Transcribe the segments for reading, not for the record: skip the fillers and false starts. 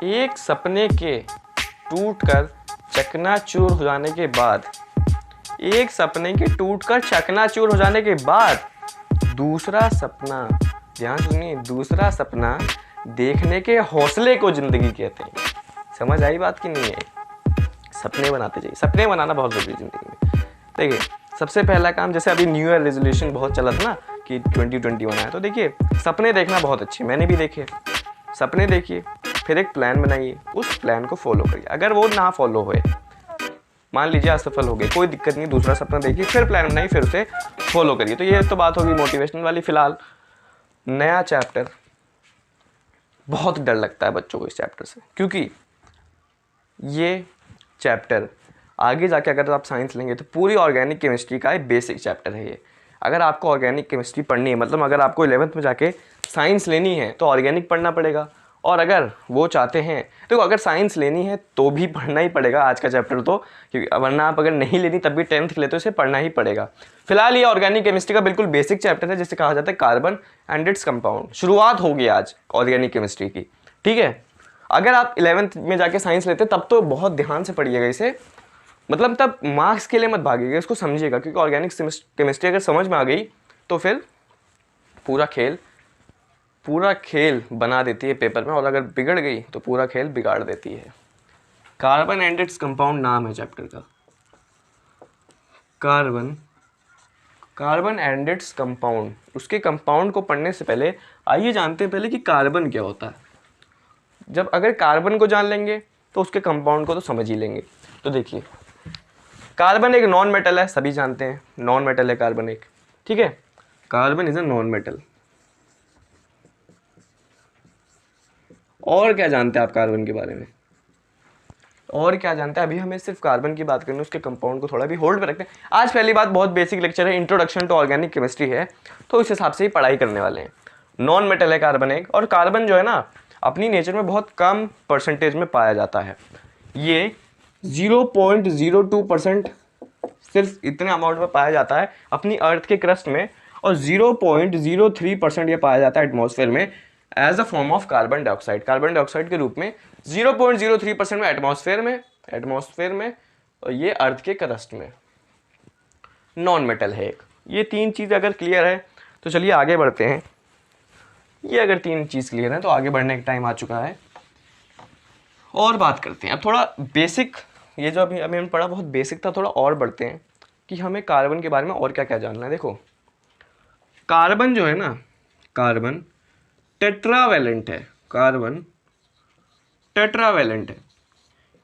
एक सपने के टूटकर चकनाचूर हो जाने के बाद, एक सपने के टूटकर चकनाचूर हो जाने के बाद दूसरा सपना, ध्यान सुनिए, दूसरा सपना देखने के हौसले को जिंदगी कहते हैं। समझ आई बात की नहीं है? सपने बनाते जाइए, सपने बनाना बहुत जरूरी है जिंदगी में। देखिए, सबसे पहला काम, जैसे अभी न्यू ईयर रेजोल्यूशन बहुत चला था ना कि 2021 आया, तो देखिए सपने देखना बहुत अच्छे, मैंने भी देखे। सपने देखिए, फिर एक प्लान बनाइए, उस प्लान को फॉलो करिए। अगर वो ना फॉलो होए, मान लीजिए असफल हो गए, कोई दिक्कत नहीं, दूसरा सपना देखिए, फिर प्लान बनाइए, फिर उसे फॉलो करिए। तो ये तो बात होगी मोटिवेशनल वाली। फिलहाल नया चैप्टर, बहुत डर लगता है बच्चों को इस चैप्टर से, क्योंकि ये चैप्टर आगे जाके अगर आप साइंस लेंगे तो पूरी ऑर्गेनिक केमिस्ट्री का एक बेसिक चैप्टर है ये। अगर आपको ऑर्गेनिक केमिस्ट्री पढ़नी है, मतलब अगर आपको 11th में जाके साइंस लेनी है तो ऑर्गेनिक पढ़ना पड़ेगा। और अगर वो चाहते हैं तो अगर साइंस लेनी है तो भी पढ़ना ही पड़ेगा आज का चैप्टर तो, क्योंकि वरना आप अगर नहीं लेनी तब भी 10th के लिए तो इसे पढ़ना ही पड़ेगा। फिलहाल ये ऑर्गेनिक केमिस्ट्री का बिल्कुल बेसिक चैप्टर है, जिसे कहा जाता है कार्बन एंड इट्स कंपाउंड। शुरुआत होगी आज ऑर्गेनिक केमिस्ट्री की, ठीक है। अगर आप 11th में जाके साइंस लेते तब तो बहुत ध्यान से पढ़िएगा इसे, मतलब तब मार्क्स के लिए मत भागिएगा, इसको समझिएगा, क्योंकि ऑर्गेनिक केमिस्ट्री अगर समझ में आ गई तो फिर पूरा खेल बना देती है पेपर में, और अगर बिगड़ गई तो पूरा खेल बिगाड़ देती है। कार्बन एंड इट्स कंपाउंड नाम है चैप्टर का, कार्बन एंड इट्स कंपाउंड। उसके कंपाउंड को पढ़ने से पहले आइए जानते हैं पहले कि कार्बन क्या होता है। जब अगर कार्बन को जान लेंगे तो उसके कंपाउंड को तो समझ ही लेंगे। तो देखिए, कार्बन एक नॉन मेटल है, सभी जानते हैं नॉन मेटल है कार्बन एक, ठीक है। Carbon is a non metal. और क्या जानते हैं आप कार्बन के बारे में? और क्या जानते हैं? अभी हमें सिर्फ कार्बन की बात करनी है, उसके कंपाउंड को थोड़ा भी होल्ड पे रखते हैं। आज पहली बात, बहुत बेसिक लेक्चर है, इंट्रोडक्शन टू ऑर्गेनिक केमिस्ट्री है, तो इस हिसाब से ही पढ़ाई करने वाले हैं। नॉन मेटल है कार्बन एक, और कार्बन जो है ना अपनी नेचर में बहुत कम परसेंटेज में पाया जाता है। ये 0.02% सिर्फ इतने अमाउंट में पाया जाता है अपनी अर्थ के क्रस्ट में, और 0.03% ये पाया जाता है एटमॉस्फेयर में as a form of carbon dioxide के रूप में। 0.03% में एटमॉस्फेयर में और ये अर्थ के क्रस्ट में। नॉन मेटल है एक। ये तीन चीज़ अगर क्लियर है तो चलिए आगे बढ़ते हैं। ये अगर तीन चीज़ क्लियर है तो आगे बढ़ने का टाइम आ चुका है, और बात करते हैं अब थोड़ा बेसिक। ये जो अभी हमने पढ़ा बहुत बेसिक था, थोड़ा और बढ़ते हैं कि हमें कार्बन के बारे में और क्या क्या जानना है। देखो, कार्बन जो है ना, कार्बन टेट्रावेलेंट है, कार्बन टेट्रावेलेंट है।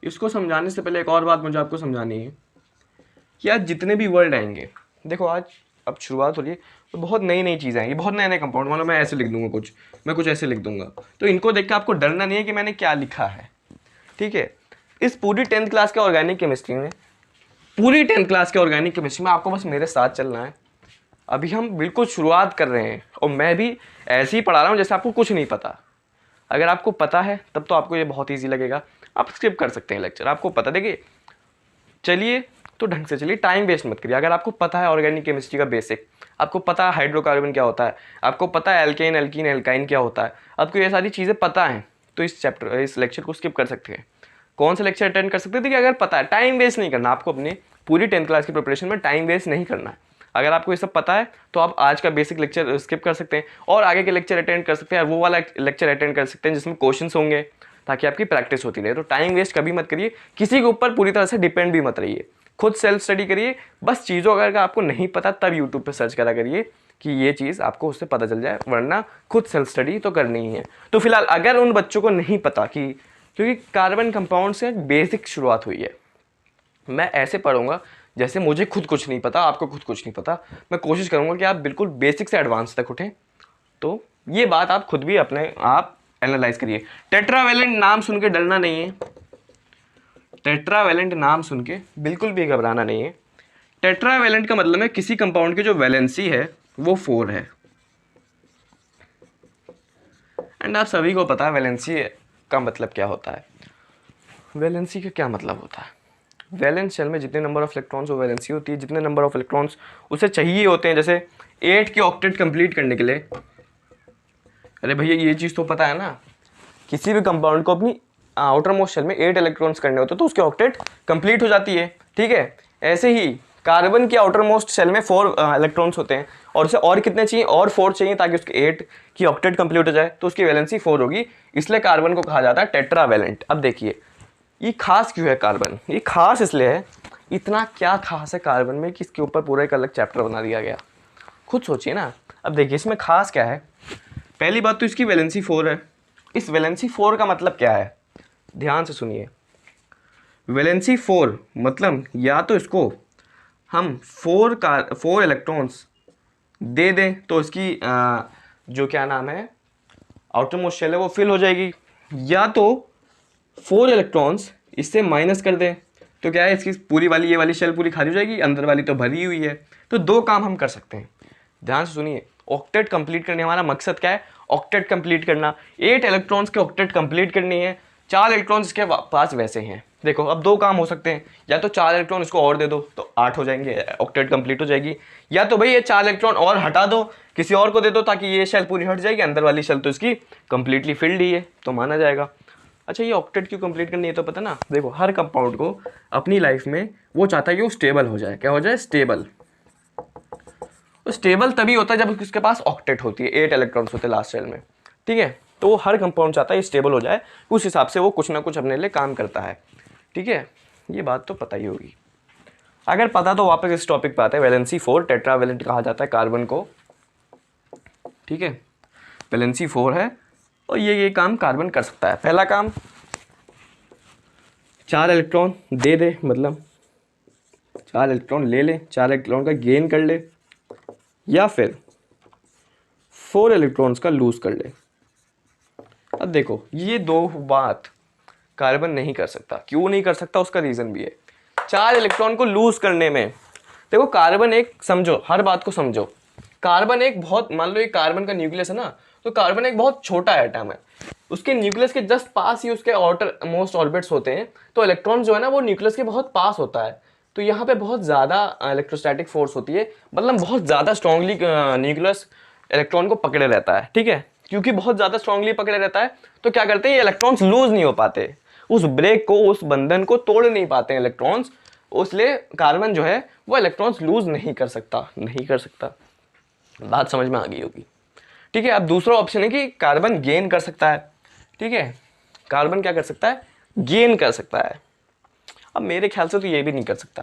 इसको समझाने से पहले एक और बात मुझे आपको समझानी है कि आज जितने भी वर्ड आएंगे, देखो आज अब शुरुआत हो रही है तो बहुत नई नई चीज़ें आएंगी, बहुत नए नए कंपाउंड। मान लो मैं ऐसे लिख दूंगा कुछ, मैं कुछ ऐसे लिख दूंगा, तो इनको देख के आपको डरना नहीं है कि मैंने क्या लिखा है, ठीक है। इस पूरी 10th क्लास के ऑर्गेनिक केमिस्ट्री में, पूरी 10th क्लास के ऑर्गेनिक केमिस्ट्री में आपको बस मेरे साथ चलना है। अभी हम बिल्कुल शुरुआत कर रहे हैं, और मैं भी ऐसे ही पढ़ा रहा हूँ जैसे आपको कुछ नहीं पता। अगर आपको पता है तब तो आपको ये बहुत ईजी लगेगा, आप स्किप कर सकते हैं लेक्चर। आपको पता, देखिए चलिए तो ढंग से चलिए, टाइम वेस्ट मत करिए। अगर आपको पता है ऑर्गेनिक केमिस्ट्री का बेसिक, आपको पता है हाइड्रोकार्बन क्या होता है, आपको पता है एल्केन एल्कीन एल्काइन क्या होता है, आपको ये सारी चीज़ें पता हैं, तो इस लेक्चर को स्किप कर सकते हैं। कौन सा लेक्चर अटेंड कर सकते हैं? देखिए, अगर पता है, टाइम वेस्ट नहीं करना आपको, अपने पूरी 10th क्लास की प्रिपरेशन में टाइम वेस्ट नहीं करना है। अगर आपको ये सब पता है तो आप आज का बेसिक लेक्चर स्किप कर सकते हैं और आगे के लेक्चर अटेंड कर सकते हैं, वो वाला लेक्चर अटेंड कर सकते हैं जिसमें क्वेश्चंस होंगे, ताकि आपकी प्रैक्टिस होती रहे। तो टाइम वेस्ट कभी मत करिए, किसी के ऊपर पूरी तरह से डिपेंड भी मत रहिए, खुद सेल्फ स्टडी करिए। बस चीज़ों अगर आपको नहीं पता तब यूट्यूब पर सर्च करा करिए कि ये चीज़ आपको उससे पता चल जाए, वरना खुद सेल्फ स्टडी तो करनी ही है। तो फिलहाल अगर उन बच्चों को नहीं पता कि, क्योंकि कार्बन कंपाउंड से बेसिक शुरुआत हुई है, मैं ऐसे पढ़ूंगा जैसे मुझे खुद कुछ नहीं पता, आपको खुद कुछ नहीं पता। मैं कोशिश करूंगा कि आप बिल्कुल बेसिक से एडवांस तक उठें। तो ये बात आप खुद भी अपने आप एनालाइज करिए। टेट्रावेलेंट नाम सुन के डरना नहीं है, टेट्रावेलेंट नाम सुन के बिल्कुल भी घबराना नहीं है। टेट्रावेलेंट का मतलब है किसी कंपाउंड की जो वैलेंसी है वो 4 है। एंड आप सभी को पता है वैलेंसी का मतलब क्या होता है। वैलेंसी का क्या मतलब होता है? वैलेंस शेल में जितने नंबर ऑफ इलेक्ट्रॉन्स वो वैलेंसी होती है, जितने नंबर ऑफ इलेक्ट्रॉन्स उसे चाहिए होते हैं, जैसे 8 के ऑक्टेट कंप्लीट करने के लिए। अरे भैया, ये चीज़ तो पता है ना, किसी भी कंपाउंड को अपनी आउटर मोस्ट शेल में 8 इलेक्ट्रॉन्स करने होते हैं तो उसकी ऑक्टेट कंप्लीट हो जाती है। ठीक है, ऐसे ही कार्बन की आउटर मोस्ट शेल में 4 इलेक्ट्रॉन्स होते हैं और उसे और कितने चाहिए, और 4 चाहिए ताकि उसके 8 की ऑक्टेट कंप्लीट हो जाए, तो उसकी वैलेंसी 4 होगी, इसलिए कार्बन को कहा जाता है टेट्रावैलेंट। अब देखिए ये खास क्यों है कार्बन, ये खास इसलिए है, इतना क्या खास है कार्बन में कि इसके ऊपर पूरा एक अलग चैप्टर बना दिया गया, खुद सोचिए ना। अब देखिए इसमें खास क्या है, पहली बात तो इसकी वैलेंसी 4 है। इस वैलेंसी 4 का मतलब क्या है, ध्यान से सुनिए। वैलेंसी 4 मतलब या तो इसको हम 4 इलेक्ट्रॉन्स दे दें तो इसकी जो क्या नाम है आउटर मोस्ट शेल है वो फिल हो जाएगी, या तो 4 इलेक्ट्रॉन्स इससे माइनस कर दें तो क्या है इसकी पूरी वाली ये वाली शेल पूरी खाली हो जाएगी, अंदर वाली तो भरी हुई है। तो 2 काम हम कर सकते हैं, ध्यान से सुनिए। ऑक्टेट कंप्लीट करने हमारा मकसद क्या है, ऑक्टेट कंप्लीट करना। 8 इलेक्ट्रॉन्स के ऑक्टेट कंप्लीट करनी है, 4 इलेक्ट्रॉन्स इसके पास वैसे हैं। देखो अब 2 काम हो सकते हैं, या तो 4 इलेक्ट्रॉन इसको और दे दो तो 8 हो जाएंगे, ऑक्टेट कंप्लीट हो जाएगी, या तो भाई ये 4 इलेक्ट्रॉन और हटा दो किसी और को दे दो ताकि ये शेल पूरी हट जाएगी, अंदर वाली शेल तो इसकी कंप्लीटली फिल्ड ही है तो माना जाएगा। अच्छा ये ऑक्टेट क्यों कंप्लीट करनी है तो पता ना, देखो हर कंपाउंड को अपनी लाइफ में वो चाहता है कि वो स्टेबल हो जाए। क्या हो जाए, स्टेबल। तो स्टेबल तभी होता है जब उसके पास ऑक्टेट होती है, 8 इलेक्ट्रॉन्स होते हैं लास्ट शेल में। ठीक है, तो वो हर कंपाउंड चाहता है ये स्टेबल हो जाए, उस हिसाब से वो कुछ ना कुछ अपने लिए काम करता है। ठीक है, ये बात तो पता ही होगी। अगर पता तो वापस इस टॉपिक पे आते हैं। वैलेंसी 4 टेट्रावैलेंट कहा जाता है कार्बन को। ठीक है, वैलेंसी 4 है और ये काम कार्बन कर सकता है। पहला काम 4 इलेक्ट्रॉन दे दे, मतलब 4 इलेक्ट्रॉन ले ले, 4 इलेक्ट्रॉन का गेन कर ले, या फिर 4 इलेक्ट्रॉन्स का लूज कर ले। अब देखो ये 2 बात कार्बन नहीं कर सकता। क्यों नहीं कर सकता, उसका रीज़न भी है। 4 इलेक्ट्रॉन को लूज करने में देखो कार्बन एक, समझो हर बात को समझो, कार्बन एक बहुत, मान लो ये कार्बन का न्यूक्लियस है ना, तो कार्बन एक बहुत छोटा एटम है, उसके न्यूक्लियस के जस्ट पास ही उसके आउटर मोस्ट ऑर्बिट्स होते हैं, तो इलेक्ट्रॉन जो है ना वो न्यूक्लियस के बहुत पास होता है, तो यहाँ पे बहुत ज़्यादा इलेक्ट्रोस्टैटिक फोर्स होती है, मतलब बहुत ज़्यादा स्ट्रांगली न्यूक्लियस इलेक्ट्रॉन को पकड़े रहता है। ठीक है, क्योंकि बहुत ज़्यादा स्ट्रांगली पकड़े रहता है तो क्या करते हैं ये इलेक्ट्रॉन्स लूज नहीं हो पाते, उस ब्रेक को, उस बंधन को तोड़ नहीं पाते हैं इलेक्ट्रॉन्स, इसलिए कार्बन जो है वो इलेक्ट्रॉन्स लूज नहीं कर सकता। बात समझ में आ गई होगी। ठीक है, अब दूसरा ऑप्शन है कि कार्बन गेन कर सकता है। ठीक है, कार्बन क्या कर सकता है, गेन कर सकता है। अब मेरे ख्याल से तो ये भी नहीं कर सकता,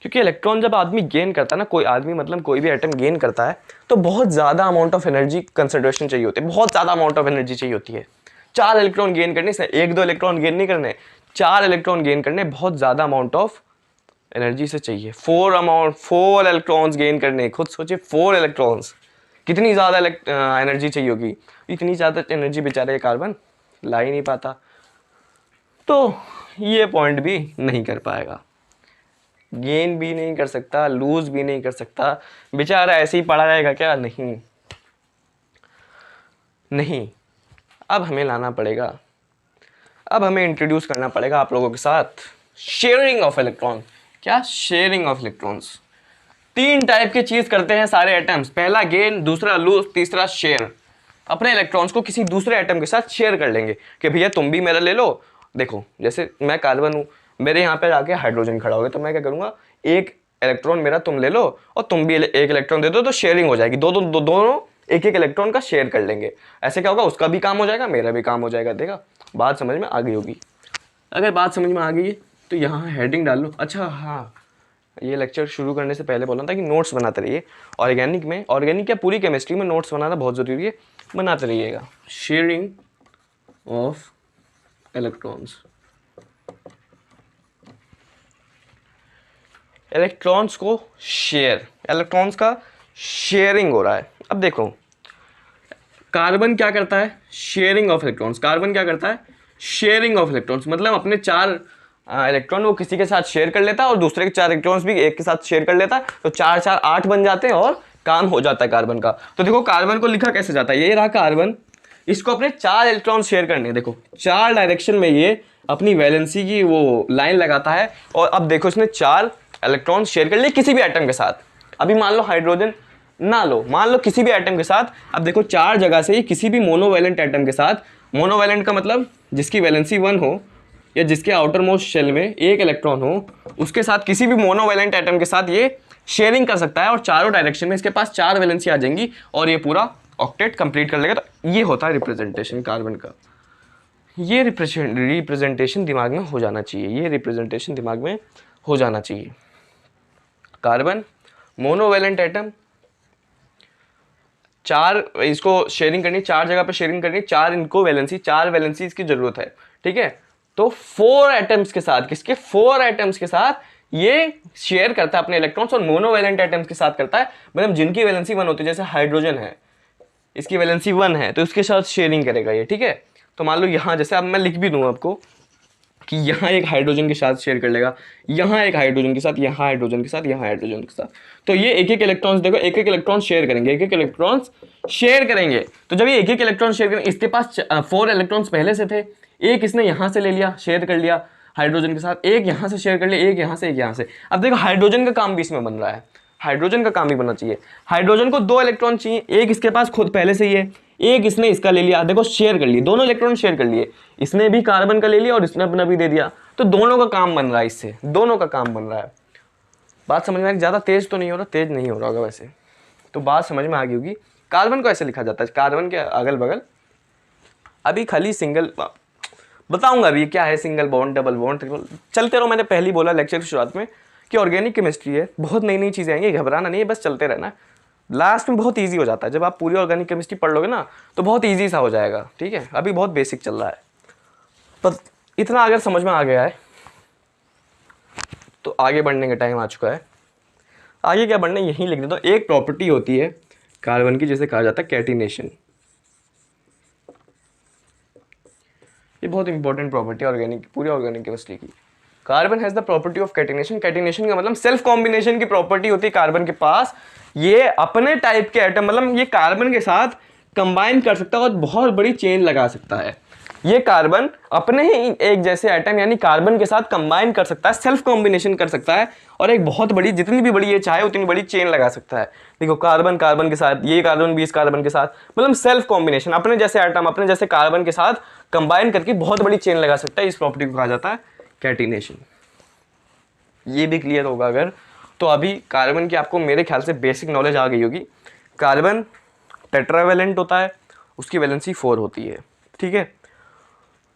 क्योंकि इलेक्ट्रॉन जब आदमी गेन करता है ना, कोई आदमी मतलब कोई भी एटम गेन करता है तो बहुत ज़्यादा अमाउंट ऑफ एनर्जी कंसिडरेशन चाहिए होती है, बहुत ज़्यादा अमाउंट ऑफ एनर्जी चाहिए होती है। 4 इलेक्ट्रॉन गेन करने से 1-2 इलेक्ट्रॉन गेन नहीं करने, 4 इलेक्ट्रॉन गेन करने बहुत ज़्यादा अमाउंट ऑफ एनर्जी से चाहिए। 4 इलेक्ट्रॉन्स गेन करने, खुद सोचिए 4 इलेक्ट्रॉन्स कितनी ज़्यादा एनर्जी चाहिए होगी, इतनी ज़्यादा एनर्जी बेचारे कार्बन ला ही नहीं पाता, तो ये पॉइंट भी नहीं कर पाएगा, गेन भी नहीं कर सकता, लूज भी नहीं कर सकता, बेचारा ऐसे ही पड़ा रहेगा क्या, नहीं। अब हमें लाना पड़ेगा, अब हमें इंट्रोड्यूस करना पड़ेगा आप लोगों के साथ शेयरिंग ऑफ इलेक्ट्रॉन। क्या, शेयरिंग ऑफ इलेक्ट्रॉन्स। 3 टाइप की चीज करते हैं सारे एटम्स, पहला गेन, दूसरा लूज, तीसरा शेयर। अपने इलेक्ट्रॉन्स को किसी दूसरे एटम के साथ शेयर कर लेंगे कि भैया तुम भी मेरा ले लो। देखो जैसे मैं कार्बन हूँ, मेरे यहाँ पे आके हाइड्रोजन खड़ा होगा तो मैं क्या करूँगा, एक इलेक्ट्रॉन मेरा तुम ले लो और तुम भी एक इलेक्ट्रॉन दे दो, तो शेयरिंग हो जाएगी, दोनों एक इलेक्ट्रॉन का शेयर कर लेंगे। ऐसे क्या होगा, उसका भी काम हो जाएगा, मेरा भी काम हो जाएगा। देखा, बात समझ में आ गई होगी। अगर बात समझ में आ गई है तो यहाँ हेडिंग डाल लो। अच्छा हाँ, ये लेक्चर शुरू करने से पहले बोलना था कि नोट्स बनाते रहिए। ऑर्गेनिक या पूरी केमिस्ट्री में नोट्स बनाना बहुत ज़रूरी है, बनाते रहिएगा। शेयरिंग ऑफ इलेक्ट्रॉन्स, इलेक्ट्रॉन्स को शेयर, इलेक्ट्रॉन्स का शेयरिंग हो रहा है। अब देखो कार्बन क्या करता है, शेयरिंग ऑफ इलेक्ट्रॉन्स। कार्बन क्या करता है, शेयरिंग ऑफ इलेक्ट्रॉन्स, मतलब अपने 4 इलेक्ट्रॉन वो किसी के साथ शेयर कर लेता है और दूसरे के 4 इलेक्ट्रॉन्स भी एक के साथ शेयर कर लेता है, तो 4-4 8 बन जाते हैं और काम हो जाता है कार्बन का। तो देखो कार्बन को लिखा कैसे जाता है, ये रहा कार्बन, इसको अपने 4 इलेक्ट्रॉन शेयर करने हैं। देखो 4 डायरेक्शन में ये अपनी वैलेंसी की वो लाइन लगाता है, और अब देखो इसने 4 इलेक्ट्रॉन शेयर कर लिए किसी भी एटम के साथ। अभी मान लो हाइड्रोजन ना लो, मान लो किसी भी एटम के साथ। अब देखो 4 जगह से ही किसी भी मोनोवैलेंट एटम के साथ मोनोवैलेंट का मतलब जिसकी वैलेंसी 1 हो या जिसके आउटर मोस्ट शेल में एक इलेक्ट्रॉन हो, उसके साथ किसी भी मोनोवैलेंट एटम के साथ ये शेयरिंग कर सकता है और चारों डायरेक्शन में इसके पास 4 वैलेंसी आ जाएंगी और ये पूरा ऑक्टेट कंप्लीट कर लेगा। तो ये होता है रिप्रेजेंटेशन कार्बन का। ये रिप्रेजेंटेशन दिमाग में हो जाना चाहिए, ये रिप्रेजेंटेशन दिमाग में हो जाना चाहिए। कार्बन मोनोवैलेंट एटम, 4 इसको शेयरिंग करनी, 4 जगह पे शेयरिंग करनी, 4 इनको वैलेंसी, 4 वैलेंसी इसकी जरूरत है, ठीक है। तो 4 एटम्स के साथ, किसके 4 एटम्स के साथ ये शेयर करता है अपने इलेक्ट्रॉन्स, और मोनोवैलेंट एटम्स के साथ करता है, मतलब जिनकी वैलेंसी 1 होती है, जैसे हाइड्रोजन है, इसकी वैलेंसी 1 है तो इसके साथ शेयरिंग करेगा ये, ठीक है। तो मान लो यहाँ जैसे अब मैं लिख भी दूँ आपको कि यहाँ एक हाइड्रोजन के साथ शेयर कर लेगा, यहाँ एक हाइड्रोजन के साथ, यहाँ हाइड्रोजन के साथ, यहाँ हाइड्रोजन के साथ, तो ये एक एक इलेक्ट्रॉन्स, देखो एक एक इलेक्ट्रॉन शेयर करेंगे, एक एक इलेक्ट्रॉन्स शेयर करेंगे। तो जब ये एक एक इलेक्ट्रॉन शेयर करेंगे, इसके पास 4 इलेक्ट्रॉन्स पहले से थे, एक इसने यहाँ से ले लिया, शेयर कर लिया हाइड्रोजन के साथ, एक यहाँ से शेयर कर लिया, एक यहाँ से, एक यहाँ से। अब देखो हाइड्रोजन का काम भी इसमें बन रहा है, हाइड्रोजन का काम भी बनना चाहिए। हाइड्रोजन को 2 इलेक्ट्रॉन चाहिए, एक इसके पास खुद पहले से ही है, एक इसने इसका ले लिया, देखो शेयर कर लिए, दोनों इलेक्ट्रॉन शेयर कर लिए, इसने भी कार्बन का ले लिया और इसने अपना भी दे दिया, तो दोनों का काम बन रहा है, इससे दोनों का काम बन रहा है। बात समझ में आ गई? ज़्यादा तेज तो नहीं हो रहा, तेज नहीं हो रहा होगा वैसे, तो बात समझ में आ गई होगी। कार्बन को ऐसे लिखा जाता है, कार्बन के अगल बगल अभी खाली सिंगल बताऊंगा अभी क्या है, single bond, double bond, triple, चलते रहो। मैंने पहले बोला लेक्चर की शुरुआत में कि ऑर्गेनिक केमिस्ट्री है, बहुत नई नई चीज़ें आएंगी, घबराना नहीं है, बस चलते रहना है। लास्ट में बहुत इजी हो जाता है, जब आप पूरी ऑर्गेनिक केमिस्ट्री पढ़ लोगे ना तो बहुत इजी सा हो जाएगा, ठीक है। अभी बहुत बेसिक चल रहा है, पर इतना अगर समझ में आ गया है तो आगे बढ़ने का टाइम आ चुका है। आगे क्या बढ़ना है यहीं लिख देता हूँ। एक प्रॉपर्टी होती है कार्बन की जिसे कहा जाता है कैटिनेशन। ये बहुत इंपॉर्टेंट प्रॉपर्टी है ऑर्गेनिक, पूरी ऑर्गेनिक केमिस्ट्री की। Carbon has the property of catenation. Catenation का मतलब सेल्फ कॉम्बिनेशन की प्रॉपर्टी होती है कार्बन के पास। ये अपने टाइप के एटम, मतलब ये कार्बन के साथ कंबाइन कर सकता है और बहुत बड़ी चेन लगा सकता है। ये कार्बन अपने ही एक जैसे एटम यानी कार्बन के साथ कंबाइन कर सकता है, सेल्फ कॉम्बिनेशन कर सकता है और एक बहुत बड़ी, जितनी भी बड़ी ये चाहे उतनी बड़ी चेन लगा सकता है। देखो कार्बन कार्बन के साथ, ये कार्बन भी इस कार्बन के साथ, मतलब सेल्फ कॉम्बिनेशन, अपने जैसे एटम अपने जैसे कार्बन के साथ कंबाइन करके बहुत बड़ी चेन लगा सकता है। इस प्रॉपर्टी को कहा जाता है कैटिनेशन। ये भी क्लियर होगा अगर, तो अभी कार्बन की आपको मेरे ख्याल से बेसिक नॉलेज आ गई होगी। कार्बन टेट्रावैलेंट होता है, उसकी वैलेंसी 4 होती है, ठीक है।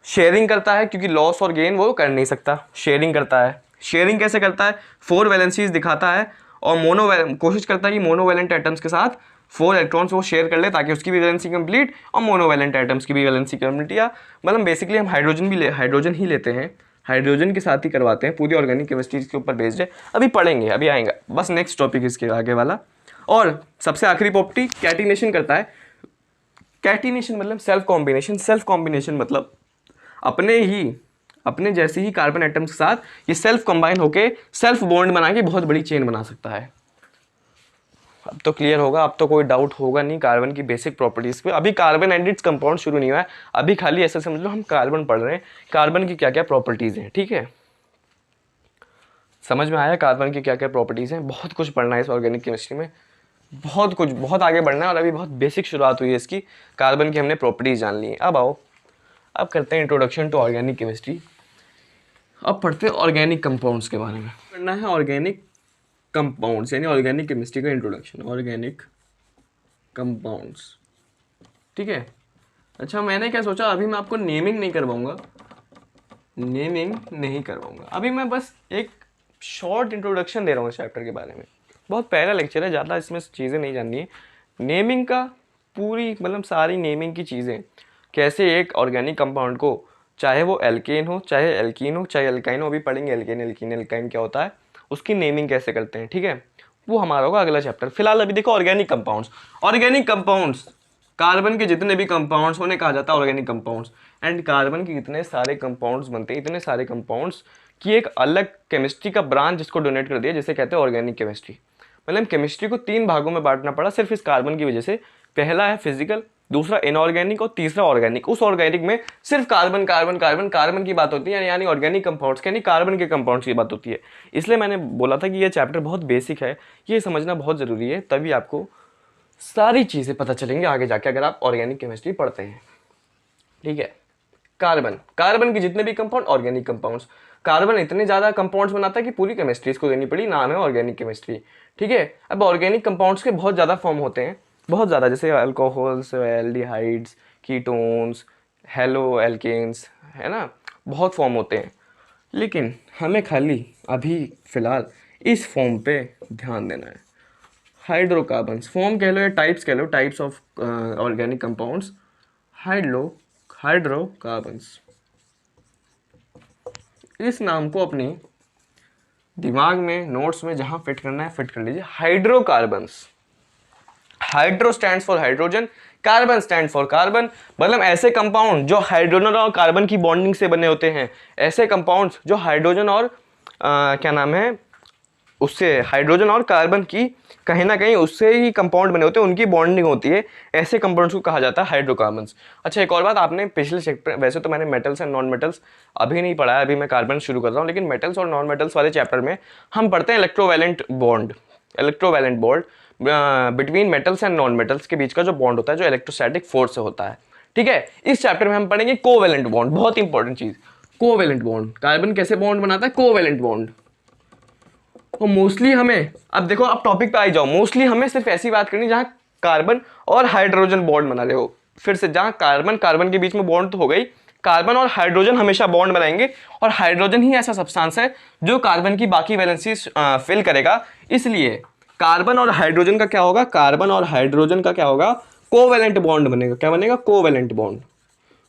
शेयरिंग करता है क्योंकि लॉस और गेन वो कर नहीं सकता, शेयरिंग करता है। शेयरिंग कैसे करता है? 4 वैलेंसीज दिखाता है और कोशिश करता है कि मोनोवैलेंट एटम्स के साथ 4 इलेक्ट्रॉन्स वो शेयर कर ले ताकि उसकी भी वैलेंसी कंप्लीट और मोनोवैलेंट एटम्स की भी वैलेंसी कंप्लीट। या मतलब बेसिकली हम हाइड्रोजन ही लेते हैं, हाइड्रोजन के साथ ही करवाते हैं। पूरी ऑर्गेनिक केमिस्ट्री के ऊपर बेस्ड है, अभी पढ़ेंगे, अभी आएगा बस नेक्स्ट टॉपिक इसके आगे वाला। और सबसे आखिरी प्रॉपर्टी कैटिनेशन करता है। कैटिनेशन मतलब सेल्फ कॉम्बिनेशन। सेल्फ कॉम्बिनेशन मतलब अपने जैसे ही कार्बन एटम्स के साथ ये सेल्फ कंबाइन होके सेल्फ बॉन्ड बना के बहुत बड़ी चेन बना सकता है। अब तो क्लियर होगा, अब तो कोई डाउट होगा नहीं कार्बन की बेसिक प्रॉपर्टीज पे। अभी कार्बन एंड इट्स कंपाउंड शुरू नहीं हुआ है, अभी खाली ऐसा समझ लो हम कार्बन पढ़ रहे हैं, कार्बन की क्या क्या प्रॉपर्टीज हैं, ठीक है। समझ में आया कार्बन की क्या क्या प्रॉपर्टीज हैं? बहुत कुछ पढ़ना है इस ऑर्गेनिक केमिस्ट्री में, बहुत कुछ, बहुत आगे बढ़ना है और अभी बहुत बेसिक शुरुआत हुई है इसकी। कार्बन की हमने प्रॉपर्टीज जान ली है। अब आओ, अब करते हैं इंट्रोडक्शन टू ऑर्गेनिक केमिस्ट्री। अब पढ़ते हैं ऑर्गेनिक कंपाउंड्स के बारे में। पढ़ना है ऑर्गेनिक कंपाउंड्स यानी ऑर्गेनिक केमिस्ट्री का इंट्रोडक्शन, ऑर्गेनिक कंपाउंड्स, ठीक है। अच्छा मैंने क्या सोचा, अभी मैं आपको नेमिंग नहीं करवाऊंगा, नेमिंग नहीं करवाऊंगा, अभी मैं बस एक शॉर्ट इंट्रोडक्शन दे रहा हूँ इस चैप्टर के बारे में। बहुत पहला लेक्चर है, ज़्यादा इसमें चीज़ें नहीं जाननी है। नेमिंग का पूरी मतलब सारी नेमिंग की चीज़ें, कैसे एक ऑर्गेनिक कंपाउंड को, चाहे वो एल्केन हो, चाहे एल्कीन हो, चाहे एल्काइन हो, अभी पढ़ेंगे एल्केन एल्कीन एल्काइन क्या होता है, उसकी नेमिंग कैसे करते हैं, ठीक है। वो हमारा होगा अगला चैप्टर। फिलहाल अभी देखो organic compounds. Organic compounds, carbon के जितने भी कंपाउंड्स उन्हें कहा जाता है ऑर्गेनिक कंपाउंड्स। एंड कार्बन के इतने सारे कंपाउंड्स बनते हैं, इतने सारे कंपाउंड्स की एक अलग केमिस्ट्री का ब्रांच जिसको डोनेट कर दिया, जिसे कहते हैं ऑर्गेनिक केमिस्ट्री। मतलब केमिस्ट्री को 3 भागों में बांटना पड़ा सिर्फ इस कार्बन की वजह से। पहला है फिजिकल, दूसरा इनऑर्गेनिक और तीसरा ऑर्गेनिक। उस ऑर्गेनिक में सिर्फ कार्बन कार्बन कार्बन कार्बन की बात होती है, यानी ऑर्गेनिक कंपाउंड्स यानी कार्बन के कंपाउंड्स की बात होती है। इसलिए मैंने बोला था कि ये चैप्टर बहुत बेसिक है, ये समझना बहुत ज़रूरी है, तभी आपको सारी चीज़ें पता चलेंगी आगे जाके अगर आप ऑर्गेनिक केमिस्ट्री पढ़ते हैं, ठीक है। कार्बन, कार्बन के जितने भी कंपाउंड ऑर्गेनिक कंपाउंड्स, कार्बन इतने ज़्यादा कंपाउंड्स बनाता है कि पूरी केमिस्ट्री इसको देनी पड़ी, नाम है ऑर्गेनिक केमिस्ट्री, ठीक है। अब ऑर्गेनिक कंपाउंड्स के बहुत ज़्यादा फॉर्म होते हैं, बहुत ज़्यादा, जैसे alcohols, aldehydes, ketones, haloalkanes, है ना, बहुत फॉर्म होते हैं। लेकिन हमें खाली अभी फ़िलहाल इस फॉर्म पे ध्यान देना है, हाइड्रोकार्बन्स, फॉर्म कह लो या टाइप्स कह लो, types of organic compounds, hydrocarbons. इस नाम को अपने दिमाग में, नोट्स में जहां फिट करना है फिट कर लीजिए, hydrocarbons. Hydro stands for hydrogen, carbon stand for carbon, मतलब ऐसे कंपाउंड जो हाइड्रोजन और कार्बन की बॉन्डिंग से बने होते हैं, ऐसे कंपाउंड्स जो हाइड्रोजन और क्या नाम है, उससे हाइड्रोजन और कार्बन की कहीं ना कहीं उससे ही कंपाउंड बने होते हैं, उनकी बॉन्डिंग होती है, ऐसे कंपाउंड्स को कहा जाता है हाइड्रोकार्बन्स। अच्छा, एक और बात, आपने पिछले चैप्टर, वैसे तो मैंने मेटल्स एंड नॉन मेटल्स अभी नहीं पढ़ा है, अभी मैं कार्बन शुरू कर रहा हूँ, लेकिन मेटल्स और नॉन मेटल्स वाले चैप्टर में हम पढ़ते हैं electrovalent bond, electrovalent bond between metals and non metals के बीच का जो बॉन्ड होता है, जो इलेक्ट्रोस्टैटिक फोर्स से होता है, ठीक है। इस चैप्टर में हम पढ़ेंगे कोवैलेंट बॉन्ड, बहुत इंपॉर्टेंट चीज, कोवैलेंट बॉन्ड। कार्बन कैसे बॉन्ड बनाता है, कोवैलेंट बॉन्ड। तो मोस्टली हमें, अब देखो, अब टॉपिक पे आ जाओ, मोस्टली हमें सिर्फ ऐसी बात करनी जहां कार्बन और हाइड्रोजन बॉन्ड बना रहे हो, फिर से जहां कार्बन कार्बन के बीच में बॉन्ड तो हो गई, कार्बन और हाइड्रोजन हमेशा बॉन्ड बनाएंगे, और हाइड्रोजन ही ऐसा सब्सटेंस है जो कार्बन की बाकी वैलेंसीज फिल करेगा, इसलिए कार्बन और हाइड्रोजन का क्या होगा, कार्बन और हाइड्रोजन का क्या होगा, कोवैलेंट बॉन्ड बनेगा। क्या बनेगा, कोवैलेंट बॉन्ड।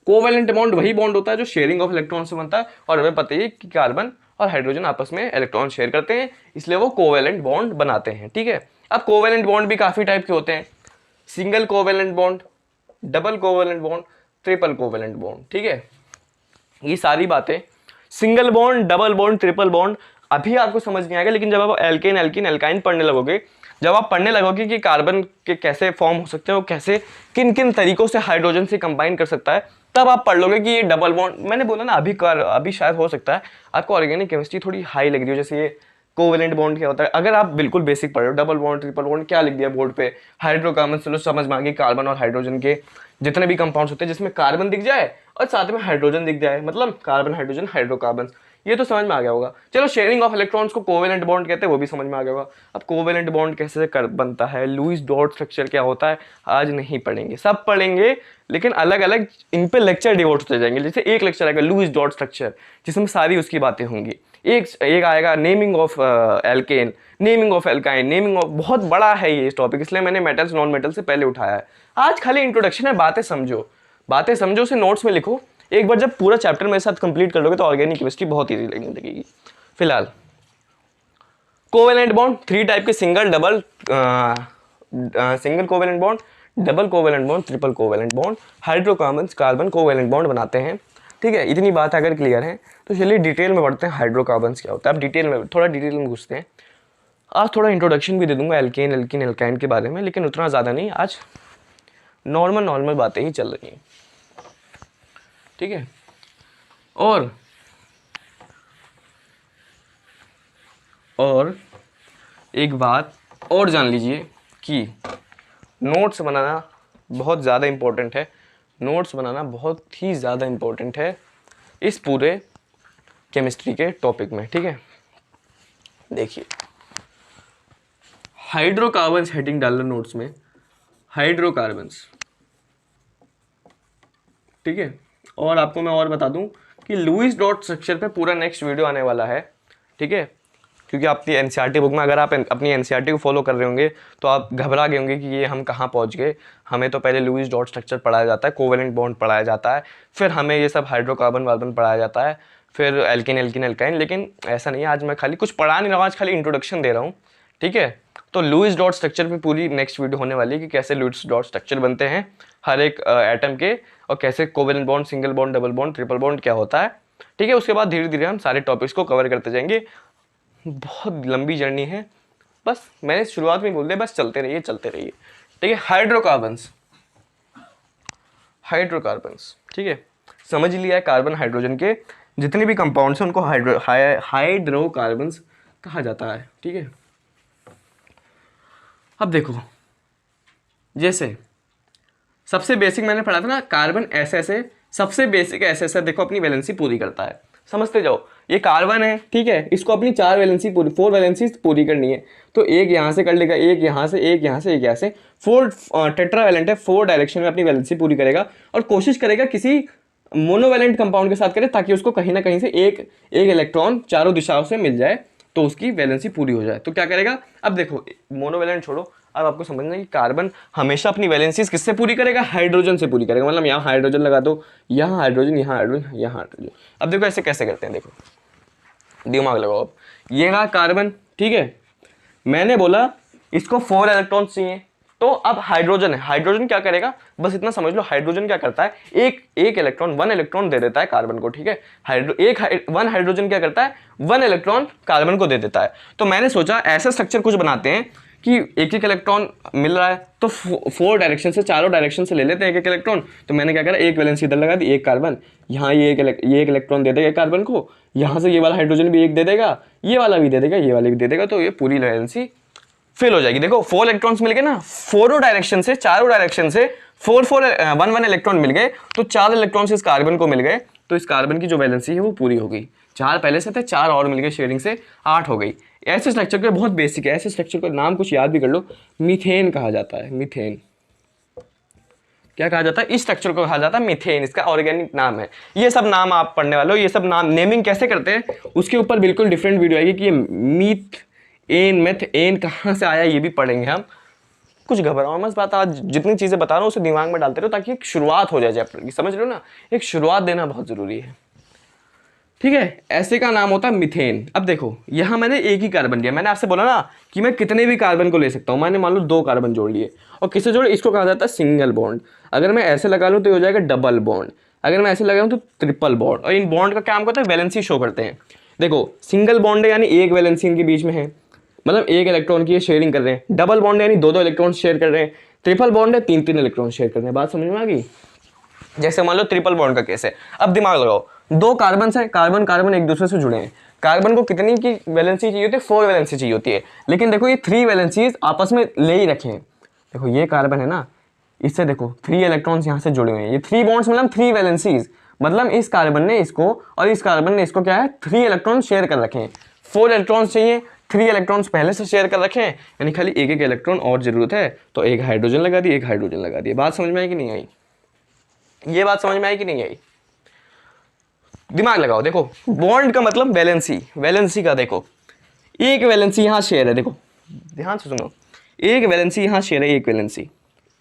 कोवैलेंट बॉन्ड वही बॉन्ड होता है जो शेयरिंग ऑफ इलेक्ट्रॉन से बनता है, और हमें पता है कि कार्बन और हाइड्रोजन आपस में इलेक्ट्रॉन शेयर करते हैं, इसलिए वो कोवैलेंट बॉन्ड बनाते हैं, ठीक है। अब कोवैलेंट बॉन्ड भी काफी टाइप के होते हैं, single covalent bond, double covalent bond, triple covalent bond, ठीक है। ये सारी बातें, single bond, double bond, triple bond अभी आपको समझ नहीं आएगा, लेकिन जब आप एल्केन एल्कीन एल्काइन पढ़ने लगोगे, जब आप पढ़ने लगोगे कि कार्बन के कैसे फॉर्म हो सकते हैं, वो कैसे किन किन तरीकों से हाइड्रोजन से कंबाइन कर सकता है, तब आप पढ़ लोगे कि ये डबल बॉन्ड, मैंने बोला ना अभी शायद हो सकता है आपको ऑर्गेनिक केमिस्ट्री थोड़ी हाई लग रही हो, जैसे ये कोवैलेंट बॉन्ड क्या होता है, अगर आप बिल्कुल बेसिक पढ़ रहे हो, डबल बॉन्ड, ट्रिपल बॉन्ड क्या लिख दिया बोर्ड पे, हाइड्रोकार्बन, चलो समझ में आ गई, कार्बन और हाइड्रोजन के जितने भी कंपाउंड्स होते हैं जिसमें कार्बन दिख जाए और साथ में हाइड्रोजन दिख जाए, मतलब कार्बन हाइड्रोजन हाइड्रोकार्बन, ये तो समझ में आ गया होगा। चलो, शेयरिंग ऑफ इलेक्ट्रॉन्स को कोवैलेंट बॉन्ड कहते हैं, वो भी समझ में आ गया होगा। अब कोवैलेंट बॉन्ड कैसे बनता है, लुईस डॉट स्ट्रक्चर क्या होता है, आज नहीं पढ़ेंगे, सब पढ़ेंगे, लेकिन अलग अलग इन पे लेक्चर डिवोट होते जाएंगे। जैसे एक लेक्चर आएगा लुईस डॉट स्ट्रक्चर, जिसमें सारी उसकी बातें होंगी, एक आएगा naming of alkene, naming of alkyne, naming of, बहुत बड़ा है ये टॉपिक, इसलिए मैंने मेटल्स नॉन मेटल से पहले उठाया है। आज खाली इंट्रोडक्शन है, बातें समझो, बातें समझो, उसे नोट्स में लिखो, एक बार जब पूरा चैप्टर मेरे साथ कंप्लीट कर लोगे तो ऑर्गेनिक केमिस्ट्री बहुत इजी लगेगी। फिलहाल कोवैलेंट बॉन्ड 3 टाइप के, single, double, single covalent bond, double covalent bond, triple covalent bond, hydrocarbons carbon covalent bond बनाते हैं, ठीक है। इतनी बात अगर क्लियर है तो चलिए डिटेल में पढ़ते हैं हाइड्रोकार्बन्स क्या होता है। अब डिटेल में, थोड़ा डिटेल में घुसते हैं। आज थोड़ा इंट्रोडक्शन भी दे दूंगा एल्केन एल्कीन एल्काइन के बारे में, लेकिन उतना ज़्यादा नहीं, आज नॉर्मल बातें ही चल रही हैं, ठीक है। और एक बात और जान लीजिए कि नोट्स बनाना बहुत ज़्यादा इम्पोर्टेंट है, नोट्स बनाना बहुत ही ज़्यादा इम्पोर्टेंट है इस पूरे केमिस्ट्री के टॉपिक में, ठीक है। देखिए, हाइड्रोकार्बन्स हेडिंग डाल लो नोट्स में, हाइड्रोकार्बन्स, ठीक है। और आपको मैं और बता दूं कि लुईस डॉट स्ट्रक्चर पे पूरा नेक्स्ट वीडियो आने वाला है, ठीक है, क्योंकि आपकी एनसीईआरटी बुक में, अगर आप अपनी एनसीईआरटी को फॉलो कर रहे होंगे तो आप घबरा गए होंगे कि ये हम कहाँ पहुँच गए। हमें तो पहले लुईस डॉट स्ट्रक्चर पढ़ाया जाता है, कोवैलेंट बॉन्ड पढ़ाया जाता है, फिर हमें ये सब हाइड्रोकार्बन वार्बन पढ़ाया जाता है, फिर एल्किन एल्किन एल्काइन, लेकिन ऐसा नहीं है। आज मैं खाली कुछ पढ़ा नहीं रहा हूँ, आज खाली इंट्रोडक्शन दे रहा हूँ, ठीक है। तो लुईस डॉट स्ट्रक्चर पे पूरी नेक्स्ट वीडियो होने वाली है कि कैसे लुईस डॉट स्ट्रक्चर बनते हैं हर एक एटम के, और कैसे covalent bond, single bond, double bond, triple bond क्या होता है, ठीक है। उसके बाद धीरे धीरे हम सारे टॉपिक्स को कवर करते जाएंगे। बहुत लंबी जर्नी है, बस मैंने शुरुआत में बोल दिया, बस चलते रहिए चलते रहिए, ठीक है। हाइड्रोकार्बन्स, हाइड्रोकार्बन्स, ठीक है, समझ लिया है। कार्बन हाइड्रोजन के जितने भी कंपाउंड्स हैं उनको हाइड्रोकार्बन्स कहा जाता है, ठीक है। अब देखो, जैसे सबसे बेसिक मैंने पढ़ा था ना, कार्बन ऐसे ऐसे सबसे बेसिक एसिड देखो अपनी वैलेंसी पूरी करता है, समझते जाओ। ये कार्बन है, ठीक है, इसको अपनी 4 वैलेंसी पूरी 4 वैलेंसी पूरी करनी है, तो एक यहाँ से कर लेगा, एक यहाँ से, एक यहाँ से, एक यहाँ से, 4 टेट्रावैलेंट है, 4 डायरेक्शन में अपनी वैलेंसी पूरी करेगा और कोशिश करेगा किसी मोनोवैलेंट कंपाउंड के साथ करे ताकि उसको कहीं ना कहीं से एक इलेक्ट्रॉन चारों दिशाओं से मिल जाए तो उसकी वैलेंसी पूरी हो जाए। तो क्या करेगा, अब देखो मोनोवैलेंट छोड़ो, अब आपको समझना है कि कार्बन हमेशा अपनी वैलेंसीज किससे पूरी करेगा, हाइड्रोजन से पूरी करेगा। मतलब यहाँ हाइड्रोजन लगा दो, यहाँ हाइड्रोजन, यहाँ हाइड्रोजन, यहाँ हाइड्रोजन। अब देखो ऐसे कैसे करते हैं, देखो दिमाग लगाओ। अब ये रहा कार्बन, ठीक है, मैंने बोला इसको 4 इलेक्ट्रॉन चाहिए, तो अब हाइड्रोजन है, हाइड्रोजन क्या करेगा, बस इतना समझ लो, हाइड्रोजन क्या करता है, एक इलेक्ट्रॉन 1 इलेक्ट्रॉन दे देता है कार्बन को, ठीक है। वन हाइड्रोजन क्या करता है, 1 इलेक्ट्रॉन कार्बन को दे देता है। तो मैंने सोचा ऐसा स्ट्रक्चर कुछ बनाते हैं कि एक इलेक्ट्रॉन मिल रहा है तो 4 डायरेक्शन से, चारों डायरेक्शन से ले लेते हैं एक इलेक्ट्रॉन। तो मैंने क्या करा, एक वैलेंसी इधर लगा दी, एक कार्बन, यहाँ ये एक इलेक्ट्रॉन दे देगा कार्बन को, यहाँ से ये वाला हाइड्रोजन भी एक दे देगा, ये वाला भी दे देगा, ये वाला भी दे देगा, तो ये पूरी वैलेंसी फिल हो जाएगी। देखो 4 इलेक्ट्रॉन्स मिल गए ना, 4 डायरेक्शन से, चारों डायरेक्शन से 1 इलेक्ट्रॉन मिल गए, तो 4 इलेक्ट्रॉन्स इस कार्बन को मिल गए, तो इस कार्बन की जो वैलेंसी है वो पूरी हो गई। 4 पहले से थे, 4 और मिल गए शेयरिंग से, 8 हो गई। ऐसे स्ट्रक्चर को बहुत बेसिक है, ऐसे स्ट्रक्चर का नाम कुछ याद भी कर लो, मीथेन कहा जाता है। मीथेन क्या कहा जाता है, इस स्ट्रक्चर को कहा जाता है मीथेन, इसका ऑर्गेनिक नाम है। ये सब नाम आप पढ़ने वाले हो, ये सब नाम नेमिंग कैसे करते हैं उसके ऊपर बिल्कुल डिफरेंट वीडियो आएगी कि ये मेथेन कहाँ से आया, ये भी पढ़ेंगे हम। कुछ घबराओ मत, बात आज जितनी चीज़ें बता रहा हूँ उसे दिमाग में डालते रहो ताकि एक शुरुआत हो जाए चैप्टर की, समझ लो ना, एक शुरुआत देना बहुत ज़रूरी है, ठीक है। ऐसे का नाम होता है मीथेन। अब देखो यहाँ मैंने एक ही कार्बन लिया, मैंने आपसे बोला ना कि मैं कितने भी कार्बन को ले सकता हूँ, मैंने मान लो 2 कार्बन जोड़ लिए, और किससे जोड़े, इसको कहा जाता है सिंगल बॉन्ड। अगर मैं ऐसे लगा लूँ तो हो जाएगा डबल बॉन्ड, अगर मैं ऐसे लगाऊँ तो ट्रिपल बॉन्ड। और इन बॉन्ड का काम होता है, वैलेंसी शो करते हैं। देखो सिंगल बॉन्ड है यानी एक वैलेंसी इनके बीच में है, मतलब एक इलेक्ट्रॉन की शेयरिंग कर रहे हैं। डबल बॉन्ड यानी 2 इलेक्ट्रॉन शेयर कर रहे हैं। ट्रिपल बॉन्ड है 3 इलेक्ट्रॉन शेयर कर रहे हैं। बात समझ में आ गई। जैसे मान लो ट्रिपल बॉन्ड का केस है, अब दिमाग लगाओ, 2 कार्बन है, कार्बन कार्बन एक दूसरे से जुड़े हैं, कार्बन को कितनी की वैलेंसी चाहिए होती है, 4 वैलेंसी चाहिए होती है, लेकिन देखो ये 3 वैलेंसीज आपस में ले ही रखे हैं। देखो ये कार्बन है ना, इससे देखो 3 इलेक्ट्रॉन्स यहाँ से जुड़े हुए हैं, ये 3 बॉन्ड्स मतलब 3 वैलेंसीज, मतलब इस कार्बन ने इसको और इस कार्बन ने इसको क्या है 3 इलेक्ट्रॉन शेयर कर रखे हैं। 4 इलेक्ट्रॉन्स चाहिए, 3 इलेक्ट्रॉन्स पहले से शेयर कर रखे हैं, यानी खाली एक इलेक्ट्रॉन और जरूरत है, तो एक हाइड्रोजन लगा दिए, एक हाइड्रोजन लगा दिए। बात समझ में आई कि नहीं आई, ये बात समझ में आई कि नहीं आई, दिमाग लगाओ। देखो बॉन्ड का मतलब वैलेंसी, वैलेंसी का देखो एक वैलेंसी यहाँ शेयर है, देखो ध्यान से सुनो, एक वैलेंसी यहाँ शेयर है, एक वैलेंसी,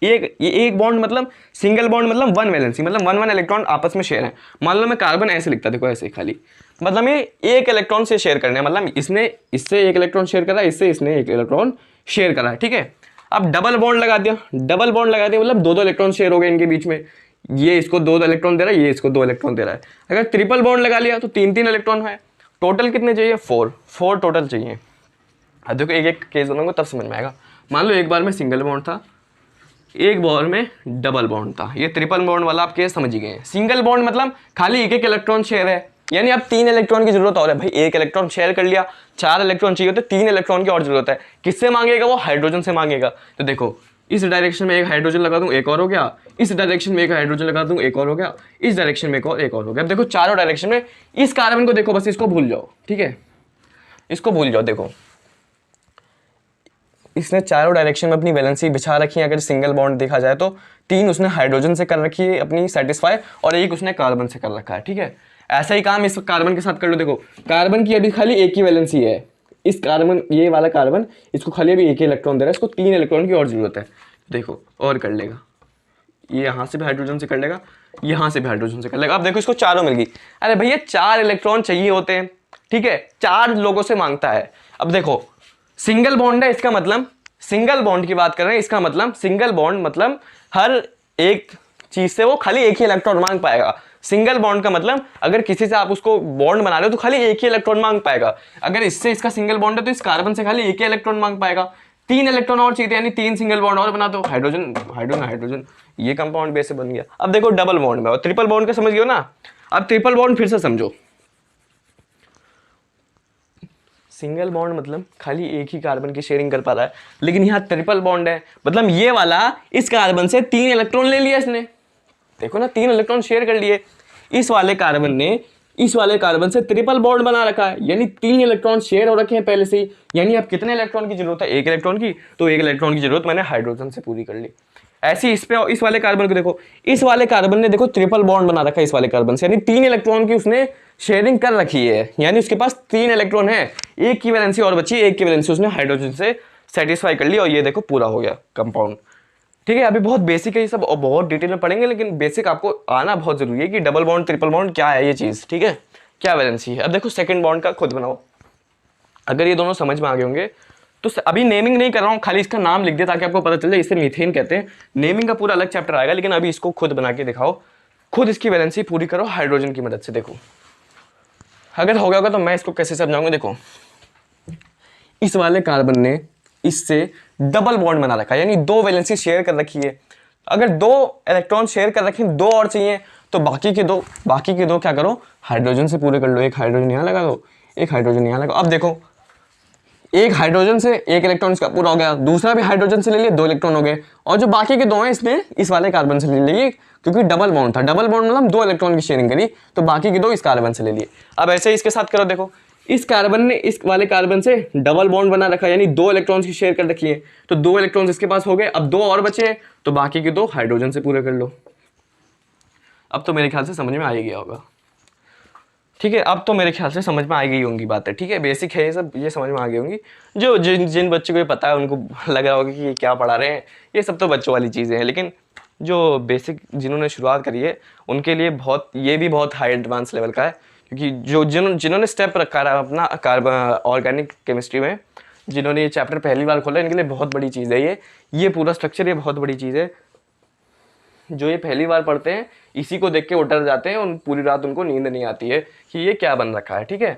ये एक बॉन्ड मतलब सिंगल बॉन्ड मतलब 1 वैलेंसी, मतलब 1 इलेक्ट्रॉन आपस में शेयर है। मान लो मैं कार्बन ऐसे लिखता, देखो ऐसे खाली, मतलब ये एक इलेक्ट्रॉन से शेयर करने, मतलब इसने इससे एक इलेक्ट्रॉन शेयर करा, इससे इसने एक इलेक्ट्रॉन शेयर करा है, ठीक है। अब डबल बॉन्ड लगा दिया, डबल बॉन्ड लगा दिया मतलब 2 इलेक्ट्रॉन शेयर हो गए इनके बीच में, ये इसको 2 इलेक्ट्रॉन दे रहा है, ये इसको 2 इलेक्ट्रॉन दे रहा है। अगर ट्रिपल बॉन्ड लगा लिया तो 3 इलेक्ट्रॉन है, टोटल कितने चाहिए, 4 टोटल चाहिए। अब देखो एक एक केस बनाऊंगा तब समझ में आएगा। मान लो एक बार में सिंगल बॉन्ड था, एक बॉन्ड में डबल बॉन्ड था, ये ट्रिपल बॉन्ड वाला आप केस समझ ही गए हैं। सिंगल बॉन्ड मतलब खाली एक इलेक्ट्रॉन शेयर है, यानी अब 3 इलेक्ट्रॉन की जरूरत और है भाई, एक इलेक्ट्रॉन शेयर कर लिया, 4 इलेक्ट्रॉन चाहिए होते, 3 इलेक्ट्रॉन की और जरूरत है। किससे मांगेगा वो, हाइड्रोजन से मांगेगा। तो देखो इस डायरेक्शन में एक हाइड्रोजन लगा दूं, एक और हो गया, इस डायरेक्शन में एक हाइड्रोजन लगा दूं, एक और हो गया, इस डायरेक्शन में एक और हो गया। अब देखो चारों डायरेक्शन में इस कार्बन को देखो, बस इसको भूल जाओ, ठीक है, इसको भूल जाओ। देखो इसने चारों डायरेक्शन में अपनी वैलेंसी बिछा रखी है। अगर सिंगल बॉन्ड देखा जाए तो 3 उसने हाइड्रोजन से कर रखी है अपनी सेटिस्फाई, और एक उसने कार्बन से कर रखा है, ठीक है। ऐसा ही काम इस कार्बन के साथ कर लो। देखो कार्बन की अभी खाली एक ही वैलेंसी है, इस कार्बन, ये वाला कार्बन, इसको खाली अभी एक ही इलेक्ट्रॉन दे रहा है, इसको 3 इलेक्ट्रॉन की और जरूरत है। देखो और कर लेगा, ये यहाँ से भी हाइड्रोजन से कर लेगा, यहाँ से भी हाइड्रोजन से कर लेगा। अब देखो इसको चारों मिल गई। अरे भैया 4 इलेक्ट्रॉन चाहिए होते हैं, ठीक है, 4 लोगों से मांगता है। अब देखो सिंगल बॉन्ड है, इसका मतलब सिंगल बॉन्ड की बात कर रहे हैं, इसका मतलब सिंगल बॉन्ड मतलब हर एक चीज से वो खाली एक ही इलेक्ट्रॉन मांग पाएगा। सिंगल बॉन्ड का मतलब अगर किसी से आप उसको बॉन्ड बना रहे हो तो खाली एक ही इलेक्ट्रॉन मांग पाएगा। अगर इससे इसका सिंगल बॉन्ड है तो इस कार्बन से खाली एक ही इलेक्ट्रॉन मांग पाएगा। 3 इलेक्ट्रॉन और चाहिए, यानी 3 सिंगल बॉन्ड और बना दो, हाइड्रोजन हाइड्रोजन हाइड्रोजन, ये कंपाउंड बेस से बन गया। अब देखो डबल बॉन्ड में और ट्रिपल बॉन्ड का समझ गए ना। अब ट्रिपल बॉन्ड फिर से समझो, सिंगल बॉन्ड मतलब खाली एक ही कार्बन की शेयरिंग कर पा रहा है, लेकिन यहाँ ट्रिपल बॉन्ड है मतलब ये वाला इस कार्बन से 3 इलेक्ट्रॉन ले लिया इसने, देखो ना, 3 इलेक्ट्रॉन शेयर कर लिए। इस वाले कार्बन ने इस वाले कार्बन से ट्रिपल बॉन्ड बना रखा है, यानी 3 इलेक्ट्रॉन शेयर हो रखे हैं पहले से ही। यानी अब कितने इलेक्ट्रॉन की जरूरत है? 1 इलेक्ट्रॉन की। तो 1 इलेक्ट्रॉन की जरूरत मैंने हाइड्रोजन से पूरी कर ली। ऐसे इस पे इस वाले कार्बन को देखो, इस वाले कार्बन ने देखो ट्रिपल बॉन्ड बना रखा है इस वाले कार्बन से, यानी 3 इलेक्ट्रॉन की उसने शेयरिंग कर रखी है, यानी उसके पास 3 इलेक्ट्रॉन है। एक की वैलेंसी और बची, एक की वैलेंसी उसने हाइड्रोजन से सेटिस्फाई कर ली, और ये देखो पूरा हो गया कंपाउंड। ठीक है, अभी बहुत बेसिक है ये सब, और बहुत डिटेल में पढ़ेंगे, लेकिन बेसिक आपको आना बहुत जरूरी है कि डबल बॉन्ड ट्रिपल बॉन्ड क्या है ये चीज़। ठीक है, क्या वैलेंसी है। अब देखो सेकंड बॉन्ड का खुद बनाओ। अगर ये दोनों समझ में आ गए होंगे तो अभी नेमिंग नहीं कर रहा हूँ, खाली इसका नाम लिख दे ताकि आपको पता चल जाए। इसे मीथेन कहते हैं। नेमिंग का पूरा अलग चैप्टर आएगा, लेकिन अभी इसको खुद बना के दिखाओ, खुद इसकी वैलेंसी पूरी करो हाइड्रोजन की मदद से। देखो अगर हो गया होगा तो मैं इसको कैसे समझाऊंगा। देखो इस वाले कार्बन ने इससे डबल बॉन्ड बना रखा है, यानी 2 वैलेंसी शेयर कर रखी है। अगर 2 इलेक्ट्रॉन शेयर कर रखे, 2 और चाहिए, तो बाकी के दो क्या करो, हाइड्रोजन से पूरे कर लो। एक हाइड्रोजन यहाँ लगा दो, एक हाइड्रोजन यहाँ लगा। अब देखो एक हाइड्रोजन से 1 इलेक्ट्रॉन इसका पूरा हो गया, दूसरा भी हाइड्रोजन से ले लिए, 2 इलेक्ट्रॉन हो गए, और जो बाकी के 2 हैं इसने इस वाले कार्बन से ले लिए, क्योंकि डबल बॉन्ड था। डबल बॉन्ड मतलब 2 इलेक्ट्रॉन की शेयरिंग करी, तो बाकी के 2 इस कार्बन से ले लिए। अब ऐसे ही इसके साथ करो। देखो इस कार्बन ने इस वाले कार्बन से डबल बॉन्ड बना रखा है, यानी 2 इलेक्ट्रॉन्स की शेयर कर रखी है, तो 2 इलेक्ट्रॉन्स इसके पास हो गए। अब 2 और बचे, तो बाकी के 2 हाइड्रोजन से पूरे कर लो। अब तो मेरे ख्याल से समझ में आ ही गया होगा। ठीक है, अब तो मेरे ख्याल से समझ में आ गई होंगी बातें। ठीक है, बेसिक है ये सब, ये समझ में आ गई होंगी। जो जिन बच्चों को ये पता है उनको लग रहा होगा कि ये क्या पढ़ा रहे हैं, ये सब तो बच्चों वाली चीज़ें हैं, लेकिन जो बेसिक जिन्होंने शुरुआत करी है उनके लिए ये भी बहुत हाई एडवांस लेवल का है, क्योंकि जिन्होंने स्टेप रखा है अपना ऑर्गेनिक केमिस्ट्री में, जिन्होंने ये चैप्टर पहली बार खोला, इनके लिए बहुत बड़ी चीज़ है ये पूरा स्ट्रक्चर, ये बहुत बड़ी चीज़ है। जो ये पहली बार पढ़ते हैं इसी को देख के उतर जाते हैं, उन पूरी रात उनको नींद नहीं आती है कि ये क्या बन रखा है। ठीक है,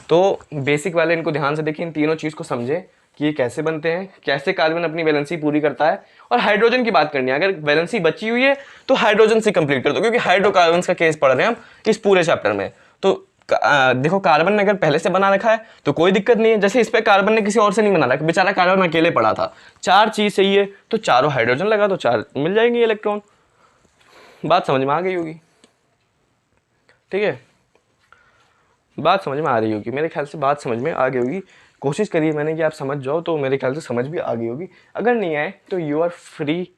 तो बेसिक वाले इनको ध्यान से देखिए, इन तीनों चीज़ को समझे कि ये कैसे बनते हैं, कैसे कार्बन अपनी वैलेंसी पूरी करता है। और हाइड्रोजन की बात करनी है, अगर वैलेंसी बची हुई है तो हाइड्रोजन से कंप्लीट कर दो, क्योंकि हाइड्रोकार्बन का केस पढ़ रहे हैं हम इस पूरे चैप्टर में। तो देखो कार्बन ने अगर पहले से बना रखा है तो कोई दिक्कत नहीं है। जैसे इस पे कार्बन ने किसी और से नहीं बना रखा, बेचारा कार्बन अकेले पड़ा था, 4 चीज़ चाहिए तो चारों हाइड्रोजन लगा दो, 4 मिल जाएंगे इलेक्ट्रॉन। बात समझ में आ गई होगी। ठीक है, बात समझ में आ रही होगी, मेरे ख्याल से बात समझ में आ गई होगी। कोशिश करिए मैंने कि आप समझ जाओ, तो मेरे ख्याल से समझ भी आ गई होगी। अगर नहीं आए तो you are free,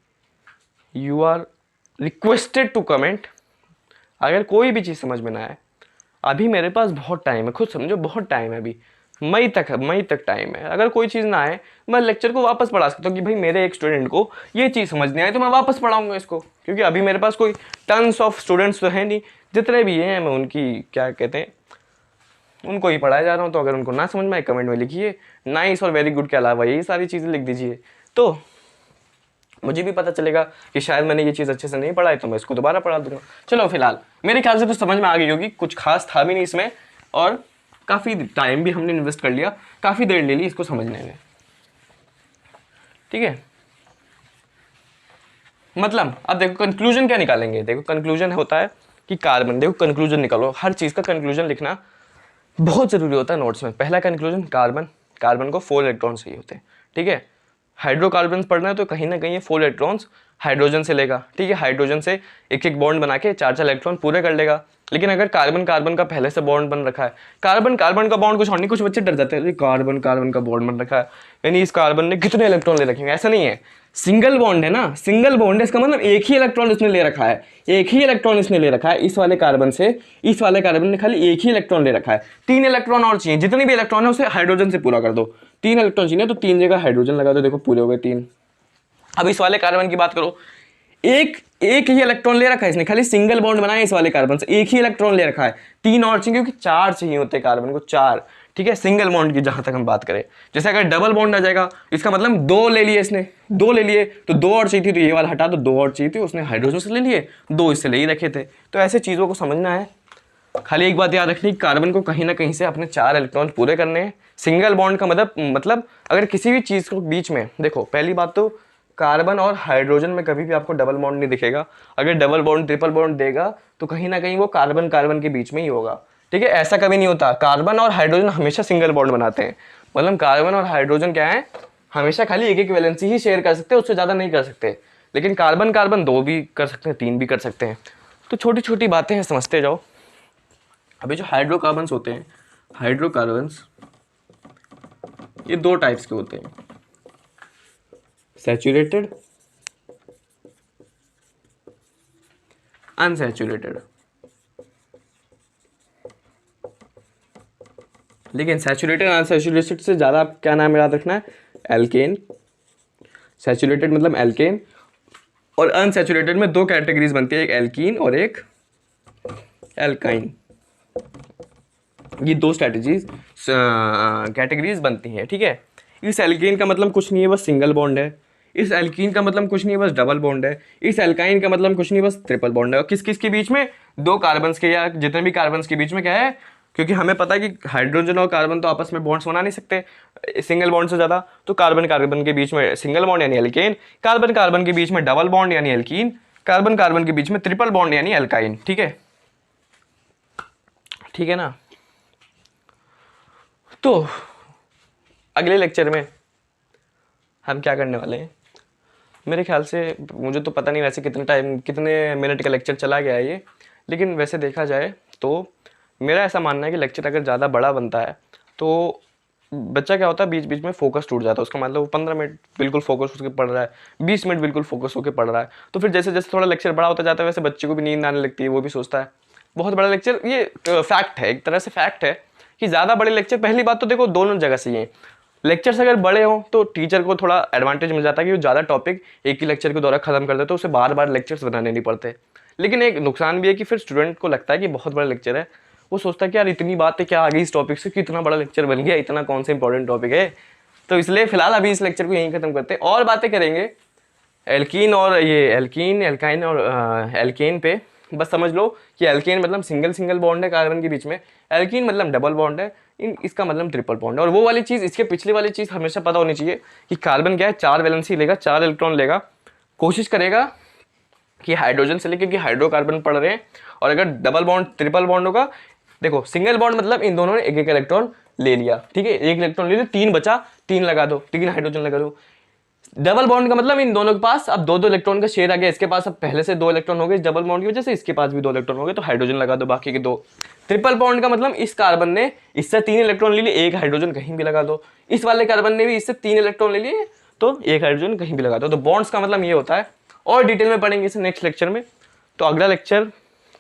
you are requested to comment. अगर कोई भी चीज़ समझ में ना आए, अभी मेरे पास बहुत टाइम है, खुद समझो बहुत टाइम है, अभी मई तक टाइम है। अगर कोई चीज़ ना आए मैं लेक्चर को वापस पढ़ा सकता हूँ कि भाई मेरे एक स्टूडेंट को ये चीज़ समझ नहीं आई, तो मैं वापस पढ़ाऊँगा इसको, क्योंकि अभी मेरे पास कोई टन्स ऑफ स्टूडेंट्स तो है नहीं, जितने भी हैं मैं उनकी क्या कहते हैं उनको ही पढ़ाया जा रहा हूँ। तो अगर उनको ना समझ में आए कमेंट में लिखिए, नाइस और वेरी गुड के अलावा यही सारी चीज़ें लिख दीजिए, तो मुझे भी पता चलेगा कि शायद मैंने ये चीज़ अच्छे से नहीं पढ़ा है, तो मैं इसको दोबारा पढ़ा दूंगा। चलो फिलहाल मेरे ख्याल से तो समझ में आ गई होगी, कुछ खास था भी नहीं इसमें, और काफ़ी टाइम भी हमने इन्वेस्ट कर लिया, काफ़ी देर ले ली इसको समझने में। ठीक है, मतलब अब देखो कंक्लूजन क्या निकालेंगे। देखो कंक्लूजन होता है कि कार्बन, देखो कंक्लूजन निकालो, हर चीज़ का कंक्लूजन लिखना बहुत ज़रूरी होता है नोट्स में। पहला कंक्लूजन, कार्बन को 4 इलेक्ट्रॉन चाहिए होते हैं। ठीक है, हाइड्रोकार्बन पढ़ना है तो कहीं ना कहीं ये 4 इलेक्ट्रॉन्स हाइड्रोजन से लेगा। ठीक है, हाइड्रोजन से एक बॉन्ड बना के 4 इलेक्ट्रॉन पूरे कर लेगा। लेकिन अगर कार्बन का पहले से बॉन्ड बन रखा है, कार्बन का बॉन्ड कुछ और नहीं, कुछ बच्चे डर जाते हैं कार्बन का बॉन्ड बन रखा है, यानी इस कार्बन ने कितने इलेक्ट्रॉन ले रखे हैं। ऐसा नहीं है, सिंगल बॉन्ड है ना, सिंगल बॉन्ड है, इसका मतलब एक ही इलेक्ट्रॉन इसने ले रखा है, एक ही इलेक्ट्रॉन इसने ले रखा है। इस वाले कार्बन से इस वाले कार्बन ने खाली एक ही इलेक्ट्रॉन ले रखा है। 3 इलेक्ट्रॉन और चाहिए, जितने भी इलेक्ट्रॉन है उसे हाइड्रोजन से पूरा कर दो। 3 इलेक्ट्रॉन चाहिए तो 3 जगह हाइड्रोजन लगा दो, देखो पूरे हो गए 3। अब इस वाले कार्बन की बात करो, एक ही इलेक्ट्रॉन ले रखा है इसने, खाली सिंगल बॉन्ड बनाया इस वाले कार्बन से, एक ही इलेक्ट्रॉन ले रखा है। 3 और चाहिए, क्योंकि 4 चाहिए होते हैं कार्बन को, 4। ठीक है, सिंगल बॉन्ड की जहां तक हम बात करें, जैसे अगर डबल बॉन्ड आ जाएगा इसका मतलब 2 ले लिए इसने, 2 ले लिए तो 2 और चाहिए थी, तो ये वाला हटा दो, 2 और चाहिए थी, उसने हाइड्रोजन से ले लिए, 2 इससे ले ही रखे थे। तो ऐसे चीज़ों को समझना है। खाली एक बात याद रखनी, कार्बन को कहीं ना कहीं से अपने 4 इलेक्ट्रॉन पूरे करने हैं। सिंगल बॉन्ड का मतलब अगर किसी भी चीज़ को बीच में, देखो पहली बात तो कार्बन और हाइड्रोजन में कभी भी आपको डबल बॉन्ड नहीं दिखेगा। अगर डबल बॉन्ड ट्रिपल बॉन्ड देगा तो कहीं ना कहीं वो कार्बन के बीच में ही होगा। ठीक है, ऐसा कभी नहीं होता, कार्बन और हाइड्रोजन हमेशा सिंगल बॉन्ड बनाते हैं। मतलब कार्बन और हाइड्रोजन क्या है, हमेशा खाली एक वैलेंसी ही शेयर कर सकते हैं, उससे ज़्यादा नहीं कर सकते। लेकिन कार्बन कार्बन 2 भी कर सकते हैं, 3 भी कर सकते हैं। तो छोटी छोटी बातें हैं, समझते जाओ। अभी जो हाइड्रोकार्बन्स होते हैं, हाइड्रोकार्बन्स ये 2 टाइप्स के होते हैं, सैचुरेटेड, अनसैचुरेटेड। लेकिन सैचुरेटेड अनसैचुरेटेड से ज़्यादा क्या नाम याद रखना है, एल्केन। सैचुरेटेड मतलब एल्केन, और अनसैचुरेटेड में 2 कैटेगरीज बनती है, एक एल्कीन और एक एल्काइन। ये 2 स्ट्रैटेजीज कैटेगरीज बनती हैं, ठीक है। इस एल्केन का मतलब कुछ नहीं है, बस सिंगल बॉन्ड है। इस एल्कीन का मतलब कुछ नहीं है, बस डबल बॉन्ड है। इस एल्काइन का मतलब कुछ नहीं, बस ट्रिपल बॉन्ड है। और किस किस के बीच में, 2 कार्बन्स के या जितने भी कार्बन्स के बीच में क्या है, क्योंकि हमें पता है कि हाइड्रोजन और कार्बन तो आपस में बॉन्ड्स बना नहीं सकते सिंगल बॉन्ड से ज़्यादा, तो कार्बन कार्बन के बीच में सिंगल बॉन्ड यानी एल्केन, कार्बन कार्बन के बीच में डबल बॉन्ड यानी एल्कीन, कार्बन कार्बन के बीच में ट्रिपल बॉन्ड यानी एल्काइन। ठीक है, ठीक है ना। तो अगले लेक्चर में हम क्या करने वाले हैं, मेरे ख्याल से, मुझे तो पता नहीं वैसे कितने मिनट का लेक्चर चला गया है ये, लेकिन वैसे देखा जाए तो मेरा ऐसा मानना है कि लेक्चर अगर ज़्यादा बड़ा बनता है तो बच्चा क्या होता है, बीच बीच में फोकस टूट जाता है उसका। मतलब वो 15 मिनट बिल्कुल फोकस होकर पढ़ रहा है, 20 मिनट बिल्कुल फोकस होकर पढ़ रहा है, तो फिर जैसे जैसे थोड़ा लेक्चर बड़ा होता जाता है वैसे बच्चे को भी नींद आने लगती है। वो भी सोचता है बहुत बड़ा लेक्चर, ये फैक्ट है, एक तरह से फैक्ट है कि ज़्यादा बड़े लेक्चर, पहली बात तो देखो दोनों जगह से ही है। लेक्चर्स अगर बड़े हों तो टीचर को थोड़ा एडवांटेज मिल जाता है कि वो ज़्यादा टॉपिक एक ही लेक्चर के द्वारा खत्म कर देते, तो उसे बार बार लेक्चर्स बनाने नहीं पड़ते। लेकिन एक नुकसान भी है कि फिर स्टूडेंट को लगता है कि बहुत बड़ा लेक्चर है, वो सोचता है कि यार इतनी बात है क्या आ गई इस टॉपिक से, कितना बड़ा लेक्चर बन गया, इतना कौन सा इंपॉर्टेंट टॉपिक है। तो इसलिए फिलहाल अभी इस लेक्चर को यहीं खत्म करते हैं, और बातें करेंगे एल्कीन और ये एल्कीन, एल्काइन और एल्केन पे। बस समझ लो कि एल्केन मतलब सिंगल बॉन्ड है कार्बन के बीच में, एल्कीन मतलब डबल बॉन्ड है, इसका मतलब ट्रिपल बॉन्ड है। और वो वाली चीज़, इसके पिछले वाली चीज़ हमेशा पता होनी चाहिए कि कार्बन क्या है, 4 वैलेंसी लेगा, 4 इलेक्ट्रॉन लेगा, कोशिश करेगा कि हाइड्रोजन से लेके कि हाइड्रोकार्बन पढ़ रहे हैं। और अगर डबल बॉन्ड ट्रिपल बॉन्ड होगा, देखो सिंगल बॉन्ड मतलब इन दोनों ने एक एक इलेक्ट्रॉन ले लिया, ठीक है, एक इलेक्ट्रॉन ले लिया, 3 बचा, 3 लगा दो, 3 हाइड्रोजन लगा दो। डबल बॉन्ड का मतलब इन दोनों के पास अब 2-2 इलेक्ट्रॉन का शेयर आ गया, इसके पास अब पहले से 2 इलेक्ट्रॉन हो गए डबल बॉन्ड की वजह से, इसके पास भी 2 इलेक्ट्रॉन हो गए, तो हाइड्रोजन लगा दो, बाकी के 2। ट्रिपल बॉन्ड का मतलब इस कार्बन ने इससे 3 इलेक्ट्रॉन ले लिए, एक हाइड्रोजन कहीं भी लगा दो, इस वाले कार्बन ने भी इससे 3 इलेक्ट्रॉन ले लिए, तो एक हाइड्रोजन कहीं भी लगा दो। तो बॉन्ड्स का मतलब ये होता है, और डिटेल में पढ़ेंगे इसे नेक्स्ट लेक्चर में। तो अगला लेक्चर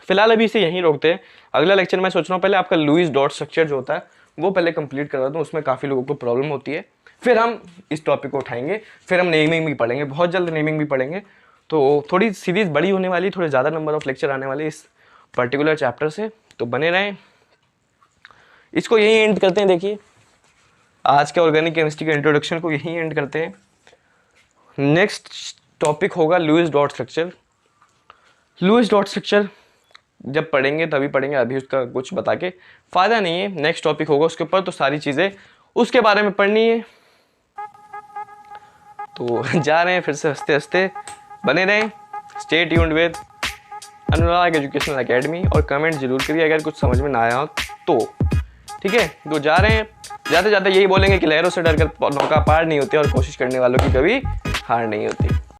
फिलहाल अभी इसे यहीं रोकते हैं। अगला लेक्चर मैं सोच रहा हूँ पहले आपका लुईस डॉट स्ट्रक्चर जो होता है वो पहले कंप्लीट करवा दूँ, उसमें काफ़ी लोगों को प्रॉब्लम होती है। फिर हम इस टॉपिक को उठाएंगे, फिर हम नेमिंग भी पढ़ेंगे, बहुत जल्द नेमिंग भी पढ़ेंगे। तो थोड़ी सीरीज़ बड़ी होने वाली, थोड़े ज़्यादा नंबर ऑफ लेक्चर आने वाले इस पर्टिकुलर चैप्टर से, तो बने रहें। इसको यहीं एंड करते हैं। देखिए आज के ऑर्गेनिक केमिस्ट्री के इंट्रोडक्शन को यहीं एंड करते हैं। नेक्स्ट टॉपिक होगा Lewis dot structure. Lewis dot structure जब पढ़ेंगे तभी पढ़ेंगे, अभी उसका कुछ बता के फ़ायदा नहीं है। नेक्स्ट टॉपिक होगा उसके ऊपर, तो सारी चीज़ें उसके बारे में पढ़नी है। तो जा रहे हैं फिर से हंसते हंसते, बने रहें, stay tuned with Anurag educational academy, और कमेंट जरूर करिए अगर कुछ समझ में ना आया हो तो, ठीक है। तो जा रहे हैं, जाते जाते यही बोलेंगे कि लहरों से डरकर नौका पार नहीं होती और कोशिश करने वालों की कभी हार नहीं होती।